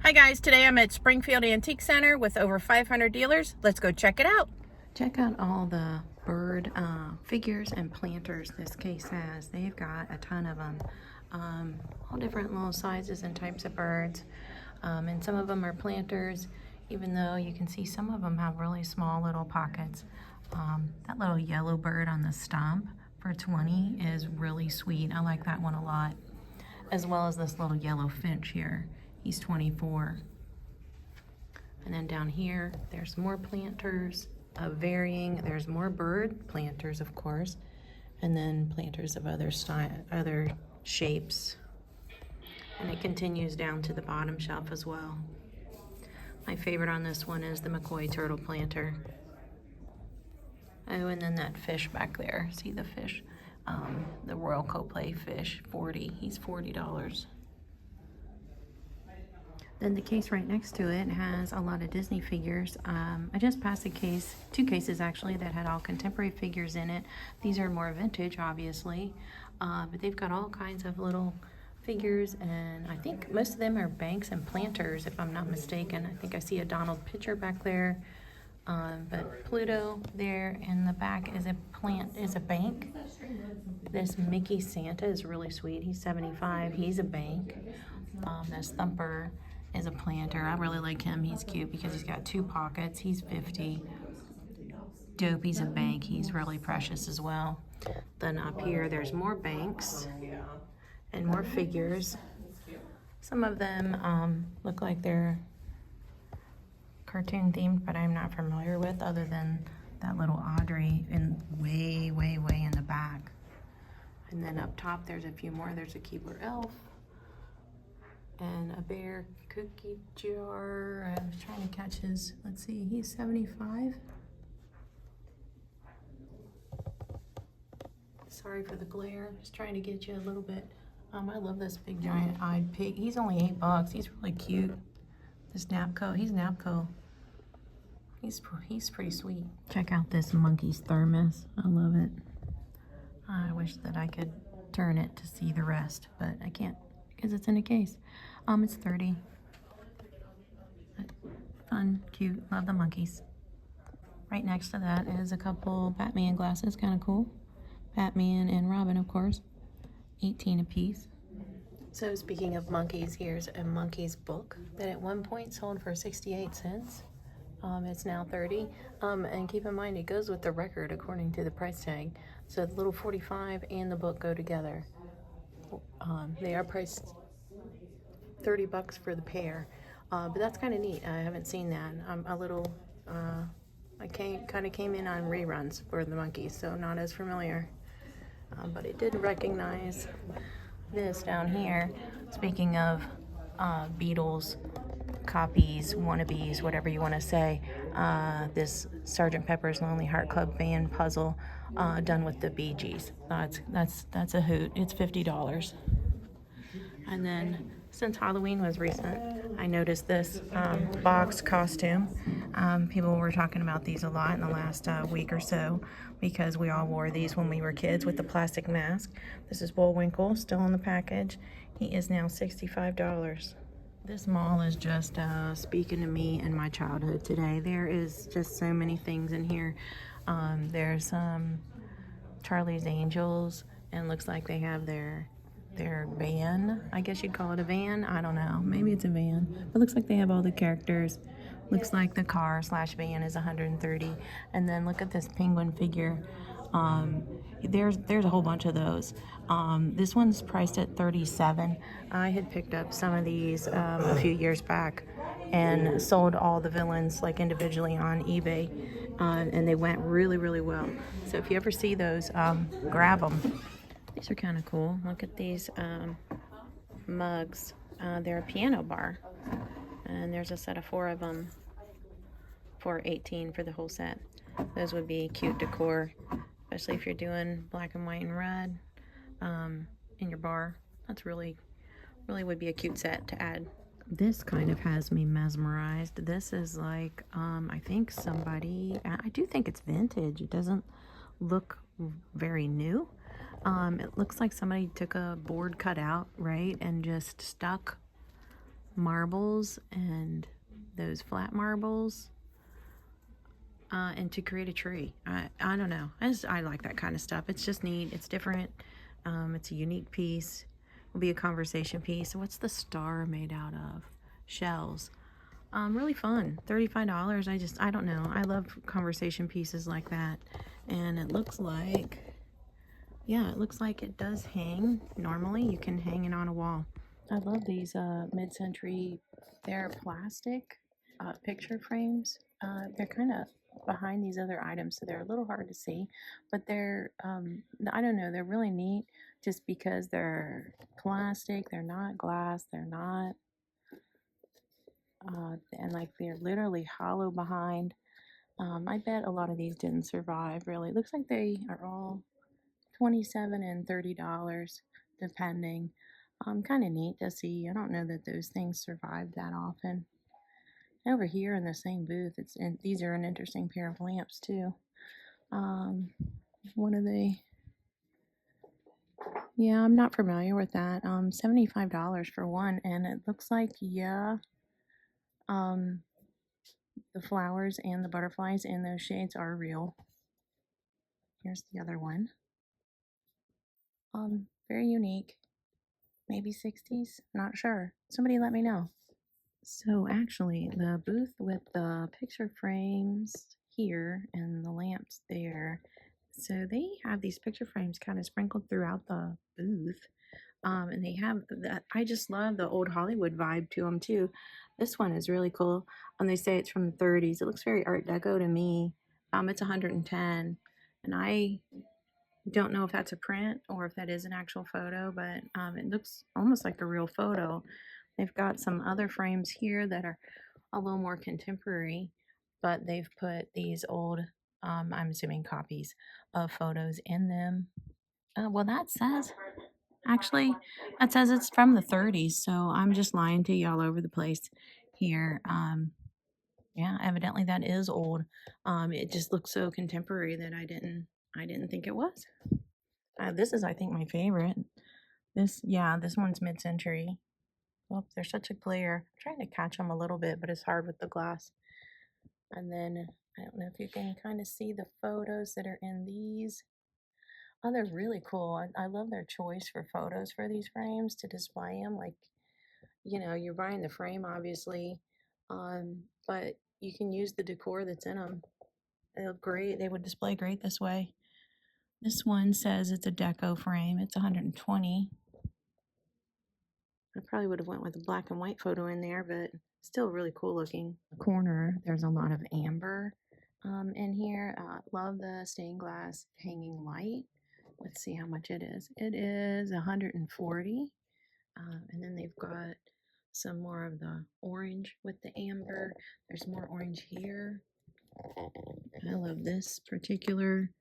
Hi guys, today I'm at Springfield Antique Center with over 500 dealers. Let's go check it out. Check out all the bird figures and planters this case has. They've got a ton of them. All different little sizes and types of birds. And some of them are planters, even though you can see some of them have really small little pockets. That little yellow bird on the stump for 20 is really sweet. I like that one a lot. As well as this little yellow finch here. He's 24. And then down here, there's more planters of varying. There's more bird planters, of course, and then planters of other shapes. And it continues down to the bottom shelf as well. My favorite on this one is the McCoy turtle planter. Oh, and then that fish back there. See the fish? The Royal Coplay fish, 40. He's $40. Then the case right next to it has a lot of Disney figures. I just passed a case, two cases actually, that had all contemporary figures in it. These are more vintage, obviously, but they've got all kinds of little figures, and I think most of them are banks and planters, if I'm not mistaken. I think I see a Donald picture back there, but Pluto there in the back is a bank. This Mickey Santa is really sweet. He's 75. He's a bank. This Thumper is a planter. I really like him. He's cute because he's got two pockets. He's 50. Dopey's a bank. He's really precious as well. Then up here, there's more banks and more figures. Some of them look like they're cartoon themed, but I'm not familiar with, other than that little Audrey in way in the back. And then up top, there's a few more. There's a Keebler elf and a bear cookie jar. I was trying to catch his, let's see, he's 75. Sorry for the glare, just trying to get you a little bit. I love this big giant eyed pig. He's only $8. He's really cute. This Napco, he's Napco. He's pretty sweet. Check out this monkey's thermos. I love it. I wish that I could turn it to see the rest, but I can't because it's in a case. It's 30. Fun, cute, love the monkeys. Right next to that is a couple Batman glasses, kind of cool. Batman and Robin, of course. 18 a piece. So speaking of monkeys, here's a monkey's book that at one point sold for 68 cents. It's now 30. And keep in mind, it goes with the record according to the price tag. So the little 45 and the book go together. They are priced $30 for the pair, but that's kind of neat. I haven't seen that. I kind of came in on reruns for the monkeys, so not as familiar. But I did recognize this down here. Speaking of Beatles copies, wannabes, whatever you want to say, this Sgt. Pepper's Lonely Heart Club Band puzzle done with the Bee Gees. That's a hoot. It's $50. And then since Halloween was recent, I noticed this box costume. People were talking about these a lot in the last week or so because we all wore these when we were kids with the plastic mask. This is Bullwinkle, still in the package. He is now $65. This mall is just speaking to me and my childhood today. There is just so many things in here. There's Charlie's Angels, and looks like they have their van. I guess you'd call it a van. I don't know. Maybe it's a van. But looks like they have all the characters. Looks like the car / van is $130. And then look at this penguin figure. There's a whole bunch of those. This one's priced at $37. I had picked up some of these a few years back and sold all the villains like individually on eBay, and they went really well. So if you ever see those, grab them. These are kind of cool. Look at these mugs. They're a piano bar, and there's a set of 4 of them for $18 for the whole set. Those would be cute decor, especially if you're doing black and white and red in your bar. That's really would be a cute set to add. This kind of has me mesmerized. This is like, I think somebody, I do think it's vintage. It doesn't look very new. It looks like somebody took a board cutout, right, and just stuck marbles and those flat marbles and to create a tree. I don't know. I like that kind of stuff. It's just neat. It's different. It's a unique piece. Will be a conversation piece. What's the star made out of? Shells. Really fun. $35. I don't know. I love conversation pieces like that. And it looks like, yeah, it looks like it does hang. Normally, you can hang it on a wall. I love these mid-century, they're plastic picture frames. They're kind of behind these other items, so they're a little hard to see, but they're, I don't know, they're really neat just because they're plastic, they're not glass, they're not, and like they're literally hollow behind. I bet a lot of these didn't survive, really. It looks like they are all $27 and $30, depending. Kind of neat to see. I don't know that those things survive that often. Over here in the same booth, these are an interesting pair of lamps too. What are they? Yeah, I'm not familiar with that. $75 for one, and it looks like, yeah, the flowers and the butterflies in those shades are real. Here's the other one. Very unique. Maybe 60s, not sure. Somebody let me know. So actually, the booth with the picture frames here and the lamps there, so they have these picture frames kind of sprinkled throughout the booth. And they have that. I just love the old Hollywood vibe to them too. This one is really cool. And they say it's from the 30s. It looks very Art Deco to me. It's 110, and I don't know if that's a print or if that is an actual photo, but it looks almost like a real photo. They've got some other frames here that are a little more contemporary, but they've put these old, I'm assuming copies of photos in them. Well, that says, actually, that says it's from the 30s, so I'm just lying to you all over the place here. Yeah, evidently that is old. It just looks so contemporary that I didn't think it was. This is, I think, my favorite. This one's mid-century. Oh, there's such a glare. I'm trying to catch them a little bit, but it's hard with the glass. And then, I don't know if you can kind of see the photos that are in these. Oh, they're really cool. I love their choice for photos for these frames to display them. Like, you know, you're buying the frame, obviously, but you can use the decor that's in them. They look great. They would display great this way. This one says it's a deco frame. It's 120. I probably would have went with a black and white photo in there, but still really cool looking. The corner, there's a lot of amber in here. Love the stained glass hanging light. Let's see how much it is. It is 140. And then they've got some more of the orange with the amber. There's more orange here. I love this particular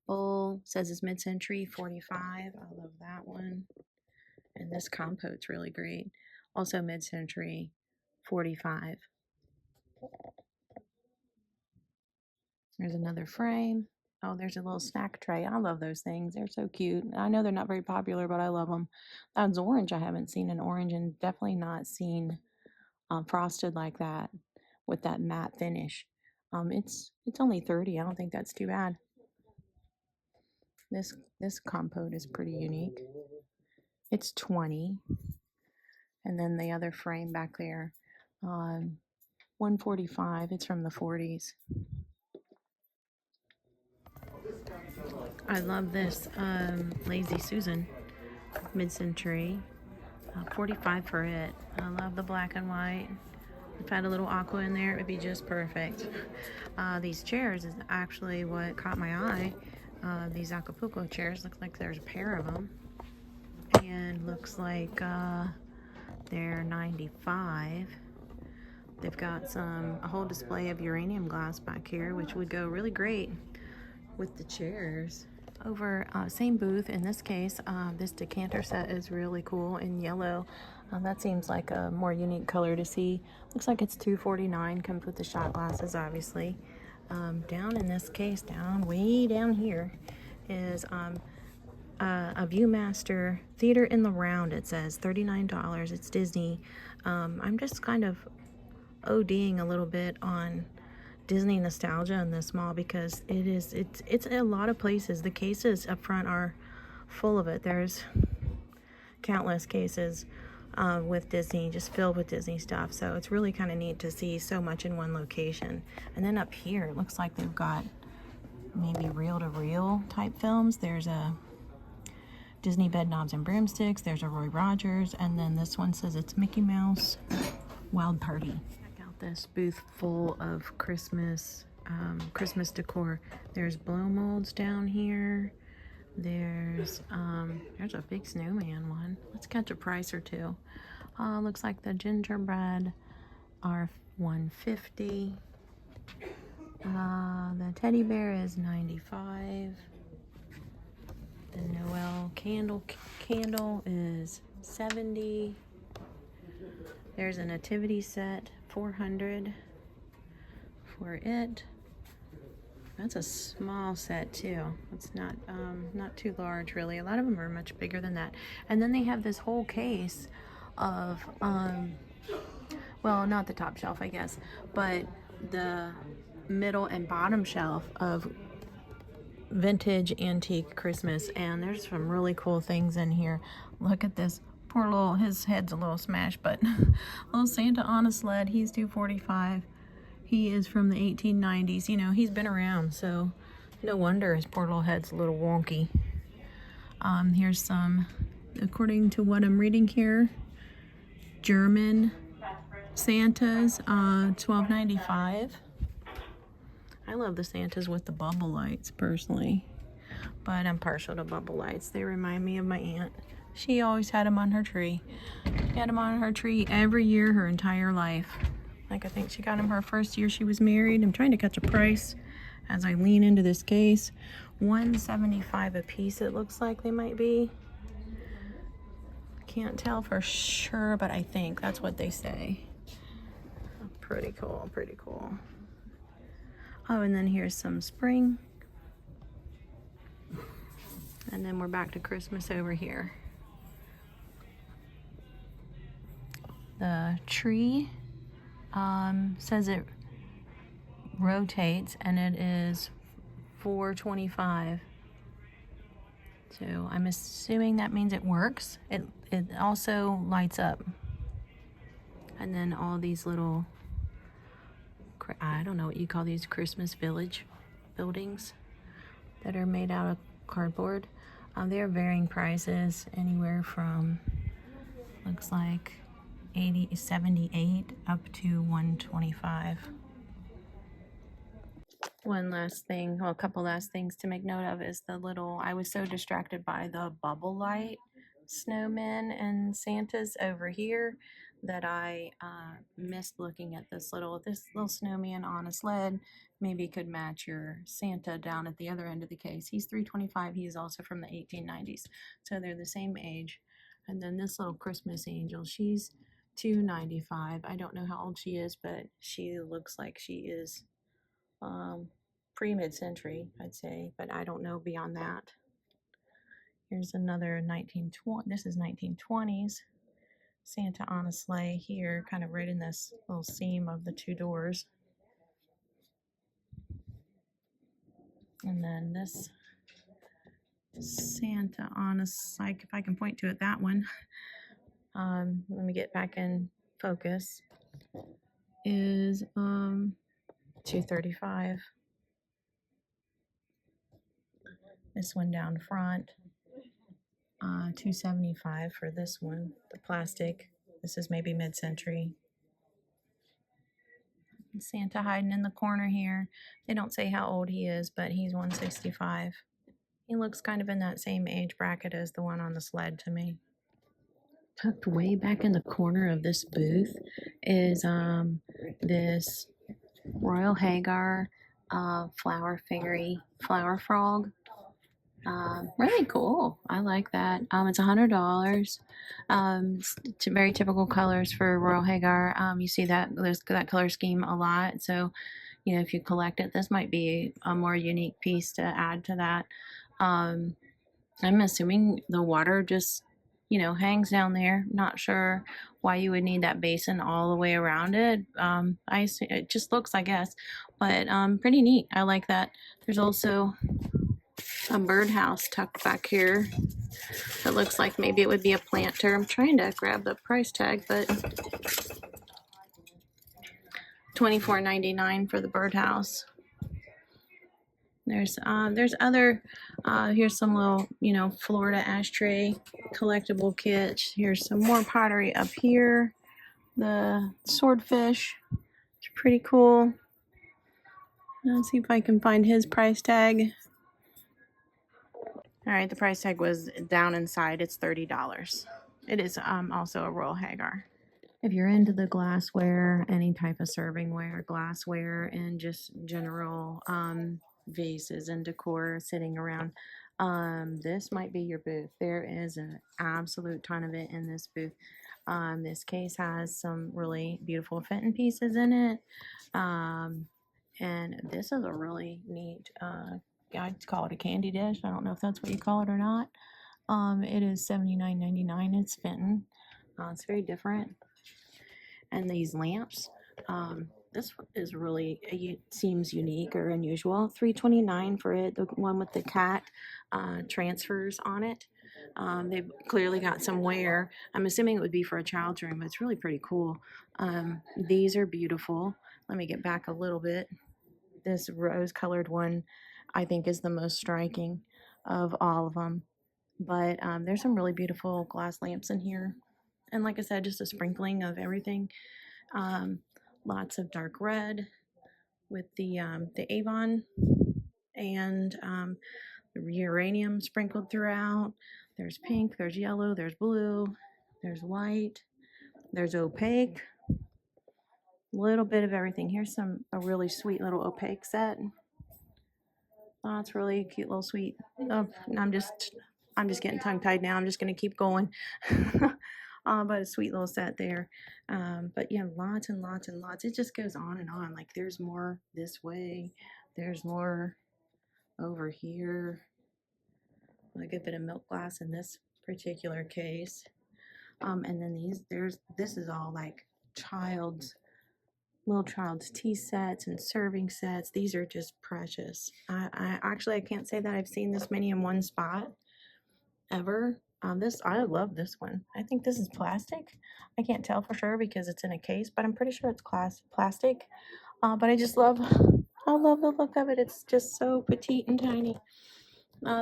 bowl. It says it's mid-century, 45. I love that one. And this compote's really great. Also mid-century, 45. There's another frame. Oh, there's a little snack tray. I love those things. They're so cute. I know they're not very popular, but I love them. That's orange. I haven't seen an orange, and definitely not seen frosted like that with that matte finish. It's only 30. I don't think that's too bad. This compote is pretty unique. It's 20. And then the other frame back there, 145. It's from the 40s. I love this Lazy Susan, mid-century, 45 for it. I love the black and white. If I had a little aqua in there, it would be just perfect. These chairs is actually what caught my eye. These Acapulco chairs, look like there's a pair of them. And looks like they're 95. They've got a whole display of uranium glass back here, which would go really great with the chairs. Over same booth in this case, this decanter set is really cool in yellow. That seems like a more unique color to see. Looks like it's $249. Comes with the shot glasses, obviously. Down in this case, way down here, is a Viewmaster Theater in the Round. It says $39. It's Disney. I'm just kind of ODing a little bit on Disney nostalgia in this mall because it's a lot of places. The cases up front are full of it. There's countless cases with Disney, just filled with Disney stuff. So it's really kind of neat to see so much in one location. And then up here, it looks like they've got maybe reel-to-reel type films. There's a Disney Bed Knobs and Broomsticks. There's a Roy Rogers. And then this one says it's Mickey Mouse Wild Party. Check out this booth full of Christmas decor. There's blow molds down here. There's a big snowman one. Let's catch a price or two. Looks like the gingerbread are $150. The teddy bear is $95. The Noel candle is $70. There's a nativity set, $400 for it. That's a small set too. It's not too large really. A lot of them are much bigger than that. And then they have this whole case of well, not the top shelf I guess, but the middle and bottom shelf of vintage antique Christmas, and there's some really cool things in here. Look at this poor little, his head's a little smashed, but little Santa on a sled. He's $245. He is from the 1890s. You know, he's been around, so no wonder his poor little head's a little wonky. Here's some, according to what I'm reading here, German Santas, $12.95. I love the Santas with the bubble lights personally, but I'm partial to bubble lights. They remind me of my aunt. She always had them on her tree. She had them on her tree every year her entire life. Like, I think she got them her first year she was married. I'm trying to catch a price as I lean into this case. $175 a piece it looks like they might be. Can't tell for sure, but I think that's what they say. Pretty cool, pretty cool. Oh, and then here's some spring. And then we're back to Christmas over here. The tree says it rotates and it is $4.25. So I'm assuming that means it works. It also lights up. And then all these little, I don't know what you call these, Christmas village buildings that are made out of cardboard. They are varying prices, anywhere from, looks like 78 up to $125. One last thing, well, a couple last things to make note of is the little, I was so distracted by the bubble light snowmen and Santas over here that I missed looking at this little snowman on a sled. Maybe could match your Santa down at the other end of the case. He's $325. He's also from the 1890s, so they're the same age. And then this little Christmas angel, she's $295. I don't know how old she is, but she looks like she is pre-mid-century, I'd say, but I don't know beyond that. Here's another 1920. This is 1920s Santa on a sleigh here, kind of right in this little seam of the two doors. And then this Santa on a sleigh, if I can point to it, that one. Let me get back in focus. Is $235. This one down front, $275 for this one. The plastic. This is maybe mid-century. Santa hiding in the corner here. They don't say how old he is, but he's $165. He looks kind of in that same age bracket as the one on the sled to me. Tucked way back in the corner of this booth is this Royal Hagar flower frog. Really cool. I like that. It's $100. It's very typical colors for Royal Hagar. You see that color scheme a lot. So, you know, if you collect it, this might be a more unique piece to add to that. I'm assuming the water just you know, hangs down there. Not sure why you would need that basin all the way around it. It just looks, I guess, but pretty neat. I like that. There's also a birdhouse tucked back here. It looks like maybe it would be a planter. I'm trying to grab the price tag, but $24.99 for the birdhouse. There's other, here's some little, you know, Florida ashtray collectible kits. Here's some more pottery up here. The swordfish, it's pretty cool. Let's see if I can find his price tag. All right, the price tag was down inside. It's $30. It is also a Royal Hagar. If you're into the glassware, any type of servingware, glassware, and just general vases and decor sitting around, this might be your booth. There is an absolute ton of it in this booth. This case has some really beautiful Fenton pieces in it, and this is a really neat, I'd call it a candy dish. I don't know if that's what you call it or not. It is $79.99. It's Fenton. It's very different. And these lamps, this is really, it seems unique or unusual. $3.29 for it. The one with the cat transfers on it. They've clearly got some wear. I'm assuming it would be for a child's room, but it's really pretty cool. These are beautiful. Let me get back a little bit. This rose-colored one, I think, is the most striking of all of them. But there's some really beautiful glass lamps in here. And like I said, just a sprinkling of everything. Lots of dark red with the Avon and the uranium sprinkled throughout. There's pink, there's yellow, there's blue, there's white, there's opaque. Little bit of everything. Here's a really sweet little opaque set. Oh, it's really cute, little sweet. Oh, I'm just getting tongue-tied now. I'm just gonna keep going. But a sweet little set there. But yeah, lots and lots and lots. It just goes on and on. Like there's more this way. There's more over here. A good bit of milk glass in this particular case. And then this is all like little child's tea sets and serving sets. These are just precious. I can't say that I've seen this many in one spot ever. I love this one. I think this is plastic. I can't tell for sure because it's in a case, but I'm pretty sure it's plastic. But I love the look of it. It's just so petite and tiny.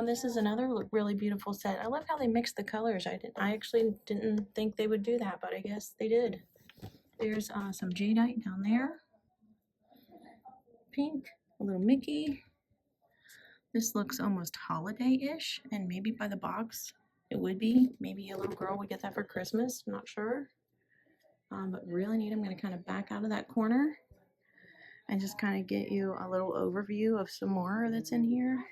This is another really beautiful set. I love how they mix the colors. I actually didn't think they would do that, but I guess they did. There's some jadeite down there. Pink, a little Mickey. This looks almost holiday-ish, and maybe by the box it would be. Maybe a little girl would get that for Christmas. I'm not sure. But really neat. I'm going to kind of back out of that corner and just kind of get you a little overview of some more that's in here.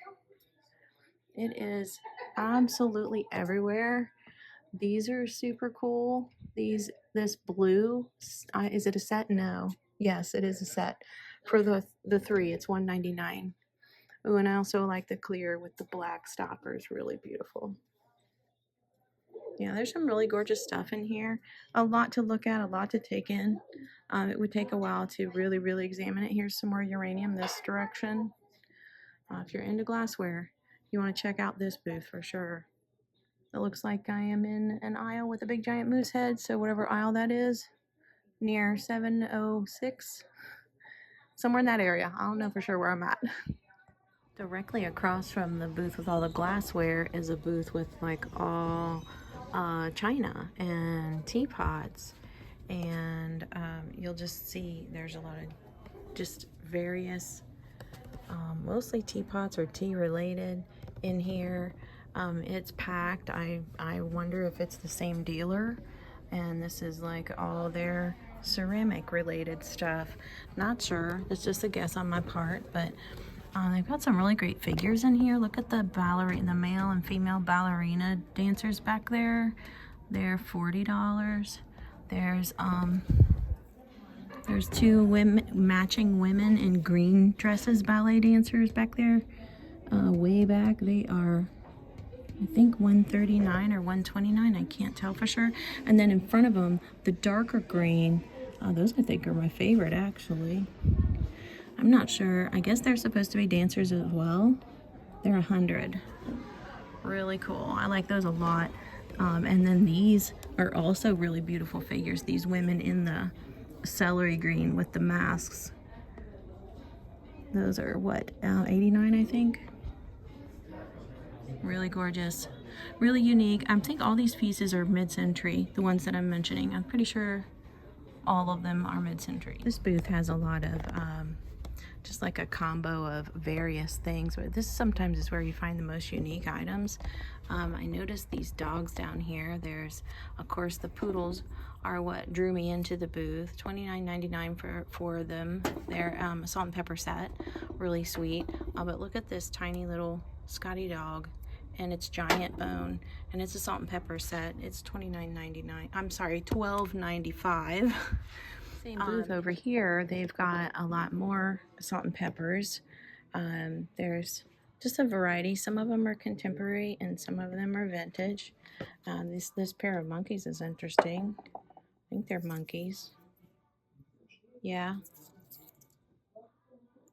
It is absolutely everywhere. These are super cool. This blue, is it a set? No. Yes, it is a set. For the three, it's $1.99. Oh, and I also like the clear with the black stoppers. Really beautiful. Yeah, there's some really gorgeous stuff in here. A lot to look at, a lot to take in. It would take a while to really, really examine it. Here's some more uranium this direction. If you're into glassware, you want to check out this booth for sure. It looks like I am in an aisle with a big giant moose head, so whatever aisle that is, near 706, somewhere in that area. I don't know for sure where I'm at. Directly across from the booth with all the glassware is a booth with like all china and teapots, and you'll just see there's a lot of just various mostly teapots or tea related in here. It's packed. I wonder if it's the same dealer, and this is like all their ceramic related stuff. Not sure. It's just a guess on my part, but they've got some really great figures in here. Look at the male and female ballerina dancers back there. They're $40. There's two matching women in green dresses, ballet dancers back there. Way back, they are I think 139 or 129, I can't tell for sure. And then in front of them, the darker green, those I think are my favorite actually. I'm not sure. I guess they're supposed to be dancers as well. They're 100. Really cool. I like those a lot. And then these are also really beautiful figures. These women in the celery green with the masks. Those are what, 89 I think? Really gorgeous. Really unique. I think all these pieces are mid-century, the ones that I'm mentioning. I'm pretty sure all of them are mid-century. This booth has a lot of just like a combo of various things, but this sometimes is where you find the most unique items. I noticed these dogs down here. There's, of course, the poodles are what drew me into the booth. $29.99 for them. They're a salt and pepper set, really sweet. But look at this tiny little Scotty dog and its giant bone, and it's a salt and pepper set. It's $29.99. I'm sorry, $12.95. Same booth over here, they've got a lot more salt and peppers. There's just a variety. Some of them are contemporary and some of them are vintage. This pair of monkeys is interesting. I think they're monkeys. Yeah.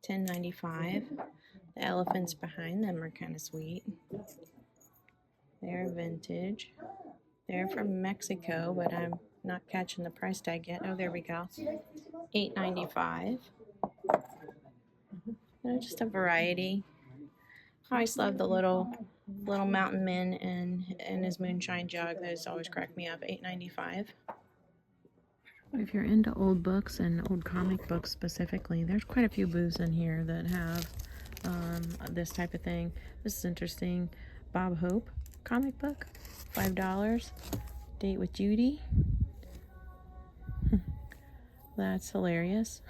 $10.95. The elephants behind them are kind of sweet. They're vintage. They're from Mexico, but I'm not catching the price tag yet. Oh, there we go. $8.95. Just a variety. I always love the little mountain man and his moonshine jug. Those always crack me up. $8.95. If you're into old books and old comic books specifically, there's quite a few booths in here that have this type of thing. This is interesting. Bob Hope comic book, $5. Date with Judy. That's hilarious.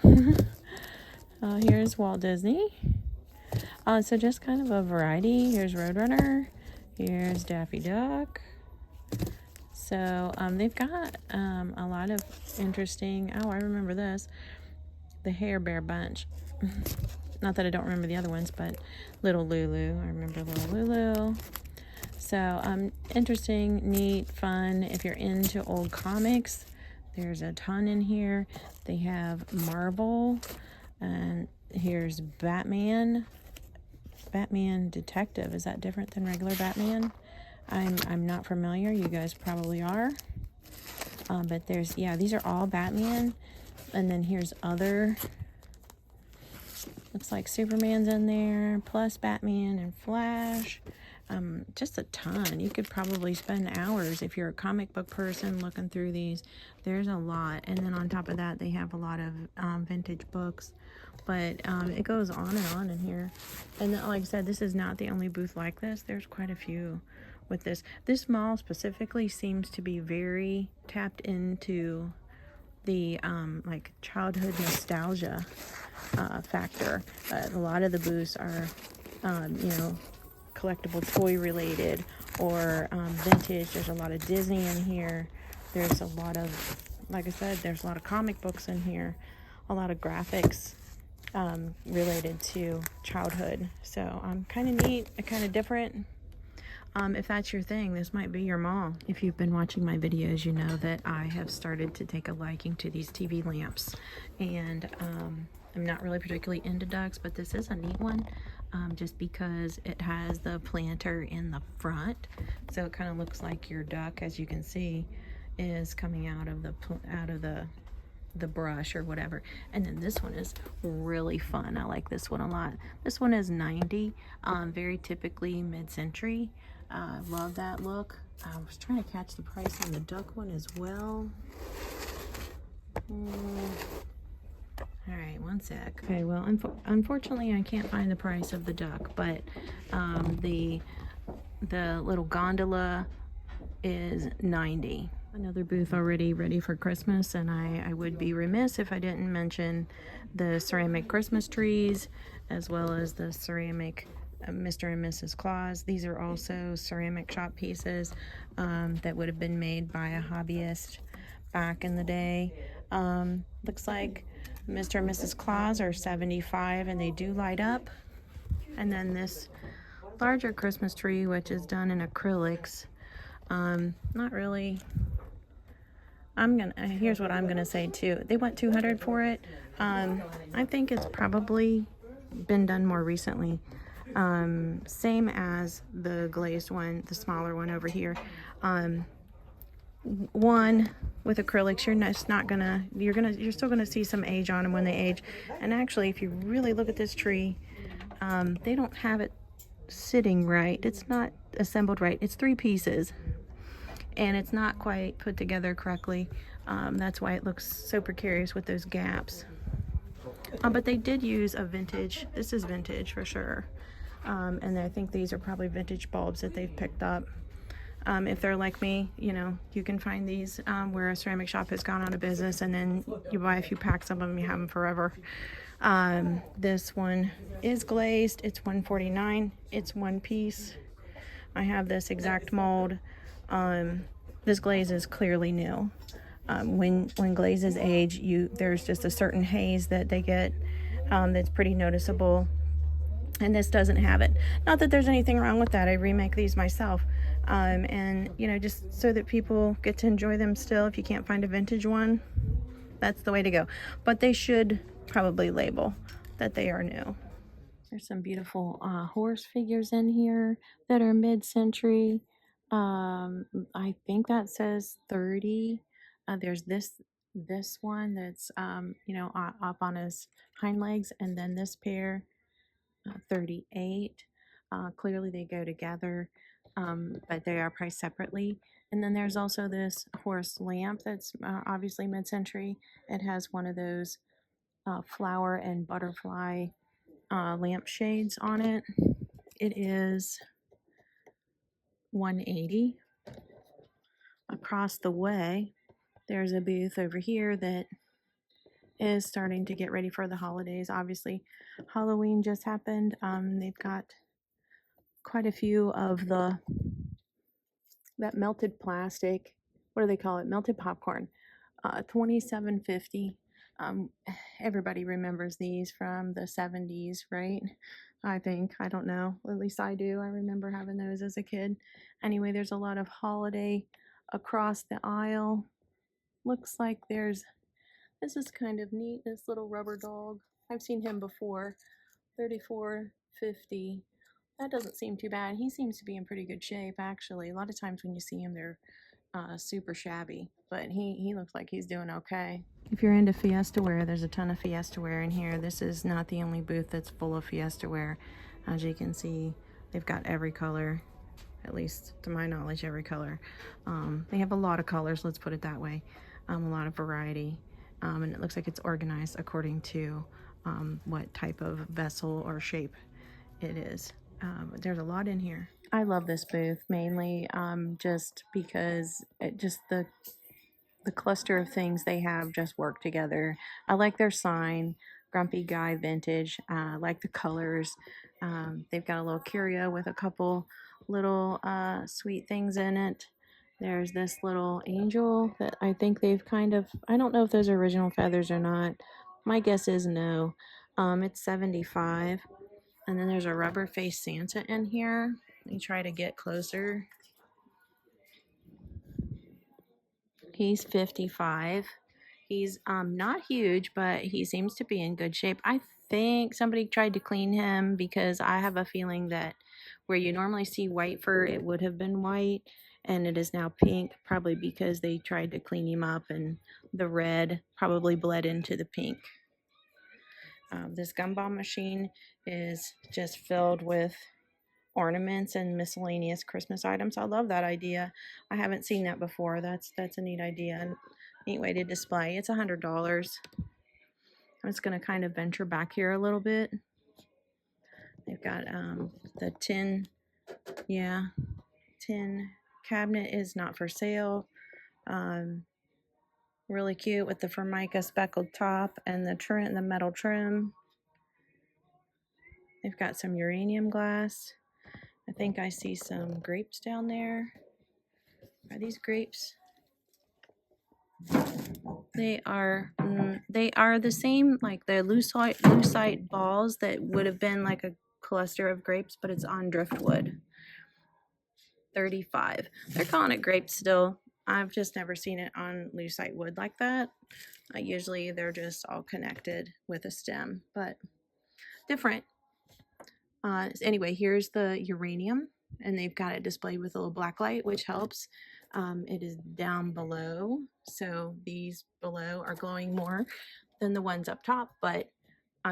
Here's Walt Disney. So just kind of a variety. Here's Roadrunner. Here's Daffy Duck. So they've got a lot of interesting, oh, I remember this, the Hair Bear Bunch. Not that I don't remember the other ones, but Little Lulu. I remember Little Lulu. So interesting, neat, fun. If you're into old comics, there's a ton in here. They have Marvel, and here's Batman. Batman Detective. Is that different than regular Batman? I'm not familiar. You guys probably are. But there's, yeah, these are all Batman. And then here's other. Looks like Superman's in there, plus Batman and Flash. Just a ton. You could probably spend hours if you're a comic book person looking through these. There's a lot. And then on top of that, they have a lot of vintage books. But it goes on in here. And then, like I said, this is not the only booth like this. There's quite a few with this. This mall specifically seems to be very tapped into the like childhood nostalgia factor. A lot of the booths are, you know, collectible toy related or vintage. There's a lot of Disney in here. There's a lot of, like I said, there's a lot of comic books in here, a lot of graphics related to childhood. So kind of neat, kind of different. If that's your thing, this might be your mall. If you've been watching my videos, you know that I have started to take a liking to these TV lamps. And I'm not really particularly into ducks, but this is a neat one. Just because it has the planter in the front, so it kind of looks like your duck, as you can see, is coming out of the brush or whatever. And then this one is really fun. I like this one a lot. This one is $90, very typically mid-century. Love that look. I was trying to catch the price on the duck one as well. All right, one sec. Okay, well, unfortunately, I can't find the price of the duck, but the little gondola is $90. Another booth already ready for Christmas, and I would be remiss if I didn't mention the ceramic Christmas trees, as well as the ceramic Mr. and Mrs. Claus. These are also ceramic shop pieces that would have been made by a hobbyist back in the day. Looks like Mr. and Mrs. Claus are $75, and they do light up. And then this larger Christmas tree, which is done in acrylics. Not really. Here's what I'm gonna say too. They went 200 for it. I think it's probably been done more recently. Same as the glazed one, the smaller one over here. One with acrylics, you're still gonna see some age on them when they age. And actually, if you really look at this tree, they don't have it sitting right. It's not assembled right. It's 3 pieces, and it's not quite put together correctly. That's why it looks so precarious with those gaps. But they did use a vintage. This is vintage for sure. And I think these are probably vintage bulbs that they've picked up. If they're like me, you know, you can find these where a ceramic shop has gone out of business, and then you buy a few packs of them, you have them forever. This one is glazed. It's $149. It's 1 piece. I have this exact mold. This glaze is clearly new. When glazes age, there's just a certain haze that they get that's pretty noticeable, and this doesn't have it. Not that there's anything wrong with that. I remake these myself, and you know, just so that people get to enjoy them still. If you can't find a vintage one, that's the way to go. But they should probably label that they are new. There's some beautiful horse figures in here that are mid-century. I think that says 30. There's this one that's you know, up on his hind legs, and then this pair, 38. Clearly they go together, but they are priced separately. And then there's also this horse lamp that's obviously mid-century. It has one of those flower and butterfly lampshades on it. It is $180. Across the way, there's a booth over here that is starting to get ready for the holidays. Obviously, Halloween just happened. They've got quite a few of that melted plastic. What do they call it? Melted popcorn. $27.50. Everybody remembers these from the 70s, right? I think. I don't know. At least I do. I remember having those as a kid. Anyway, there's a lot of holiday across the aisle. Looks like this is kind of neat, this little rubber dog. I've seen him before. $34.50. That doesn't seem too bad. He seems to be in pretty good shape, actually. A lot of times when you see him, they're super shabby, but he looks like he's doing okay. If you're into Fiesta wear, there's a ton of Fiesta wear in here. This is not the only booth that's full of Fiesta wear. As you can see, they've got every color, at least to my knowledge, every color. They have a lot of colors, let's put it that way. A lot of variety, and it looks like it's organized according to what type of vessel or shape it is. There's a lot in here. I love this booth mainly just because the cluster of things they have just work together. I like their sign, Grumpy Guy Vintage. I like the colors. They've got a little curio with a couple little sweet things in it. There's this little angel that I think they've I don't know if those are original feathers or not. My guess is no. It's $75. And then there's a rubber face Santa in here. Let me try to get closer. He's $55. He's not huge, but he seems to be in good shape. I think somebody tried to clean him, because I have a feeling that where you normally see white fur, it would have been white, and it is now pink, probably because they tried to clean him up and the red probably bled into the pink. This gumball machine is just filled with ornaments and miscellaneous Christmas items. I love that idea. I haven't seen that before. That's a neat idea, neat way to display. It's $100. I'm just going to kind of venture back here a little bit. They've got the tin cabinet is not for sale. Really cute with the Formica speckled top and the metal trim. They've got some uranium glass. I think I see some grapes down there. Are these grapes? They are the same, like the lucite balls that would have been like a cluster of grapes, but it's on driftwood. $35. They're calling it grapes still. I've just never seen it on lucite wood like that. Usually they're just all connected with a stem, but different. Anyway, here's the uranium, and they've got it displayed with a little black light, which helps. It is down below, so these below are glowing more than the ones up top, but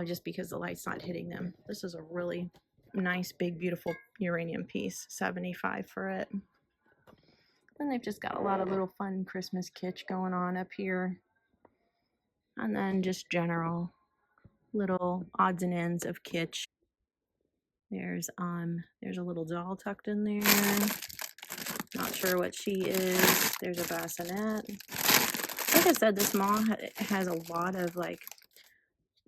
just because the light's not hitting them. This is a really nice, big, beautiful uranium piece. $75 for it. And they've just got a lot of little fun Christmas kitsch going on up here. And then just general little odds and ends of kitsch. There's a little doll tucked in there. Not sure what she is. There's a bassinet. Like I said, this mall has a lot of like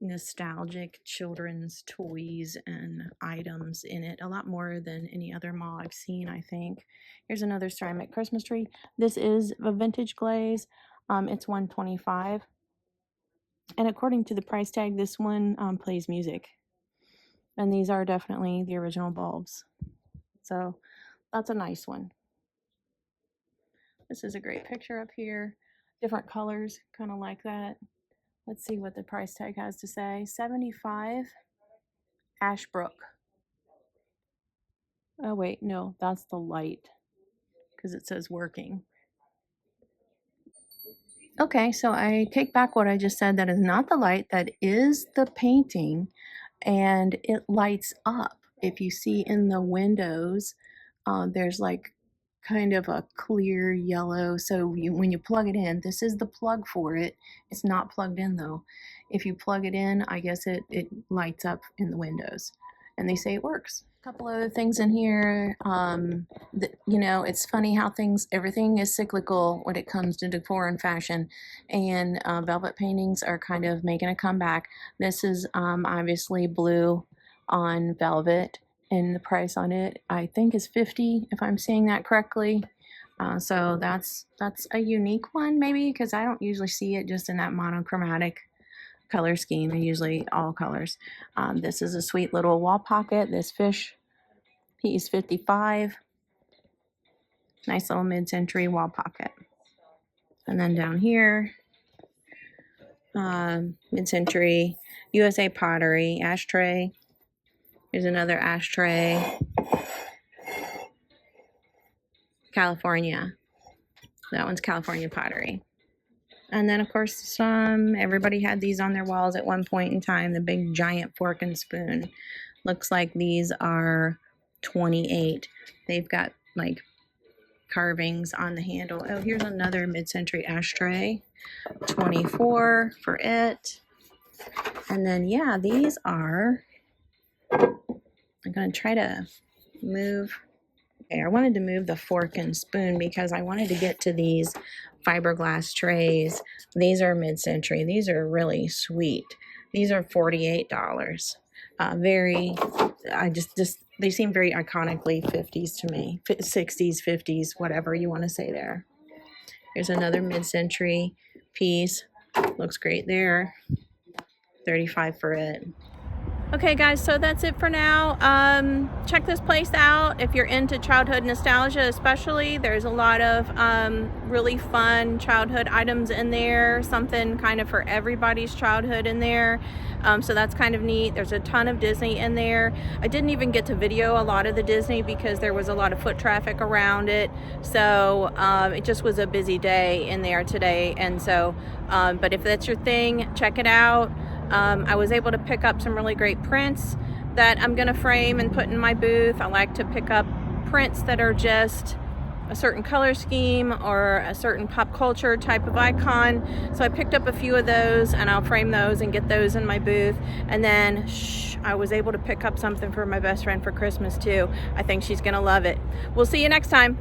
nostalgic children's toys and items in it, a lot more than any other mall I've seen, I think. Here's another ceramic Christmas tree. This is a vintage glaze. It's $125, and according to the price tag, this one plays music, and these are definitely the original bulbs, so that's a nice one. This is a great picture up here, different colors, kind of like that. Let's see what the price tag has to say. $75, Ashbrook. Oh wait, no, that's the light, because it says working. Okay, so I take back what I just said. That is not the light, that is the painting, and it lights up. If you see in the windows, there's like kind of a clear yellow, so when you plug it in, this is the plug for it. It's not plugged in though. If you plug it in, I guess it lights up in the windows, and they say it works. A couple other things in here. You know, it's funny how everything is cyclical when it comes to decor and fashion, and velvet paintings are kind of making a comeback. This is obviously blue on velvet, and the price on it I think is $50, if I'm saying that correctly. So that's a unique one, maybe, because I don't usually see it just in that monochromatic color scheme. They're usually all colors. This is a sweet little wall pocket. This fish piece, $55. Nice little mid-century wall pocket. And then down here, mid-century USA pottery ashtray. Here's another ashtray. California. That one's California pottery. And then, of course, everybody had these on their walls at one point in time. The big giant fork and spoon. Looks like these are $28. They've got like carvings on the handle. Oh, here's another mid-century ashtray. $24 for it. And then, yeah, these are... I'm going to try to move. Okay, I wanted to move the fork and spoon because I wanted to get to these fiberglass trays. These are mid-century. These are really sweet. These are $48. They seem very iconically 50s to me. 60s, 50s, whatever you want to say there. Here's another mid-century piece. Looks great there. $35 for it. Okay guys, so that's it for now. Check this place out if you're into childhood nostalgia, especially. There's a lot of really fun childhood items in there, something kind of for everybody's childhood in there. So that's kind of neat. There's a ton of Disney in there. I didn't even get to video a lot of the Disney because there was a lot of foot traffic around it. So it just was a busy day in there today. And so, but if that's your thing, check it out. I was able to pick up some really great prints that I'm going to frame and put in my booth. I like to pick up prints that are just a certain color scheme or a certain pop culture type of icon. So I picked up a few of those, and I'll frame those and get those in my booth. And then I was able to pick up something for my best friend for Christmas too. I think she's going to love it. We'll see you next time.